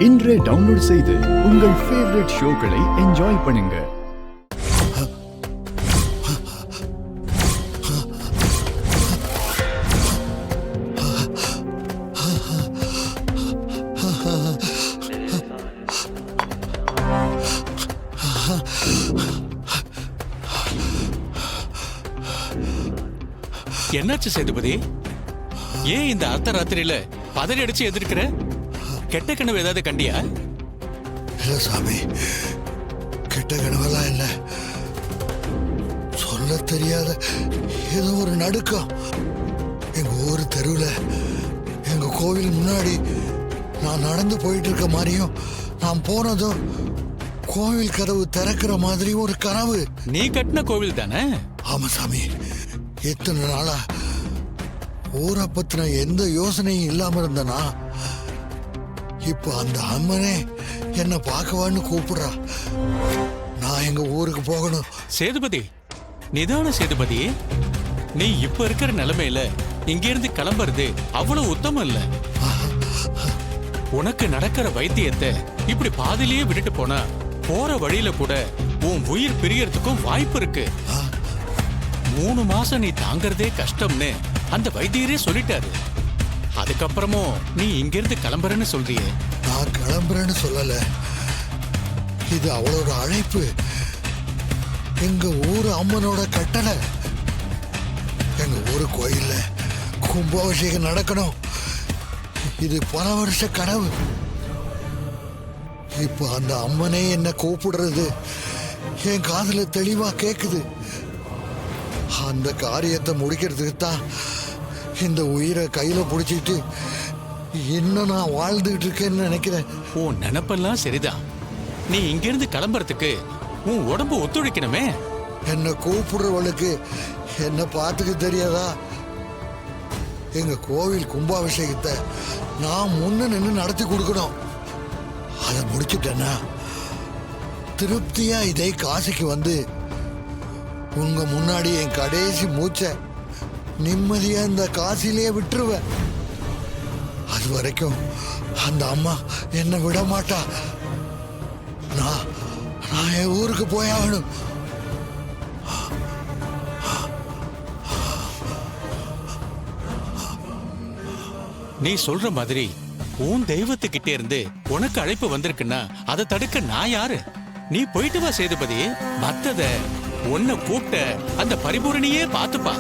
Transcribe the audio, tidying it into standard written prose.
இன்றே டவுன்லோட் செய்து உங்கள் ஃபேவரட் ஷோக்களை என்ஜாய் பண்ணுங்க. என்னாச்சு சேதுபதி? ஏன் இந்த அர்த்த ராத்திரியில பதறி அடிச்சு எதிர்க்கிற? கெட்ட கனவு ஏதாவது கண்டியா? இல்ல சாமி, கெட்ட கனவெல்லாம் இல்ல. சொல்ல தெரியாத ஏதோ ஒரு நடுக்கம். எங்க ஊர் தெருவுல எங்க கோவில் முன்னாடி நான் நடந்து போயிட்டு இருக்க மாதிரியும், நான் போனதும் கோவில் கதவு திறக்கிற மாதிரி ஒரு கனவு. நீ கட்டின கோவில் தானே? ஆமா சாமி, எத்தனை நாளா ஊரை பத்தின எந்த யோசனையும் இல்லாம இருந்தனா, இப்ப அந்த அம்மனே என்ன பார்க்கவான்னு கூப்பிடுறா. நான் எங்க ஊருக்கு போகணும். சேதுபதி, நிதான சேதுபதி. நீ இப்ப இருக்கிற நிலைமையில இங்க இருந்து கிளம்புறது அவ்வளவு உத்தமம் இல்ல. உனக்கு நடக்கிற வைத்தியத்தை இப்படி பாதிலேயே விட்டுட்டு போனா போற வழியில கூட உன் உயிர் பிரியறதுக்கும் வாய்ப்பு இருக்கு. 3 மாசம் நீ தாங்கறதே கஷ்டம்னு அந்த வைத்தியரே சொல்லிட்டாரு. அதுக்கப்புறமும் நீ இங்கிருந்து கிளம்புறன்னு சொல்றியே. நான் கிளம்புறேன்னு சொல்லல, இது அவளோட அழைப்பு. எங்க ஊர் அம்மனோட கட்டளை. எங்க ஊரு கோயில்ல கும்பாபிஷேகம் நடக்கணும். இது பல வருஷ கனவு. இப்போ அந்த அம்மனே என்ன கூப்பிடுறது என் காதுல தெளிவா கேக்குது. அந்த காரியத்தை முடிக்கிறதுக்கு தான் இந்த உயிரை கையில பிடிச்சிட்டு இன்னும் நான் வாழ்ந்துகிட்டு இருக்கேன்னு நினைக்கிறேன். உன் நினைப்பெல்லாம் சரிதான். நீ இங்கிருந்து கிளம்புறதுக்கு உன் உடம்பு ஒத்துழைக்கணுமே. என்ன கூப்பிடுறவளுக்கு என்ன பார்த்துக்க தெரியாதா? எங்க கோவில் கும்பாபிஷேகத்தை நான் முன்ன நின்று நடத்தி கொடுக்கணும். அதை முடிச்சுட்டேன்னா திருப்தியா இதே காசிக்கு வந்து உங்க முன்னாடி என் கடைசி மூச்சை நிம்மதியா இந்த காசிலேயே விட்டுருவேன். அது வரைக்கும் அந்த அம்மா என்ன விட மாட்டா. நான் என் ஊருக்கு போயாகணும். நீ சொல்ற மாதிரி உன் தெய்வத்துக்கிட்டே இருந்து உனக்கு அழைப்பு வந்திருக்குன்னா அதை தடுக்க நான் யாரு? நீ போயிட்டு வா சேதுபதி. மத்தத உன்னை கூப்பிட்ட அந்த பரிபூரணியே பார்த்துப்பா.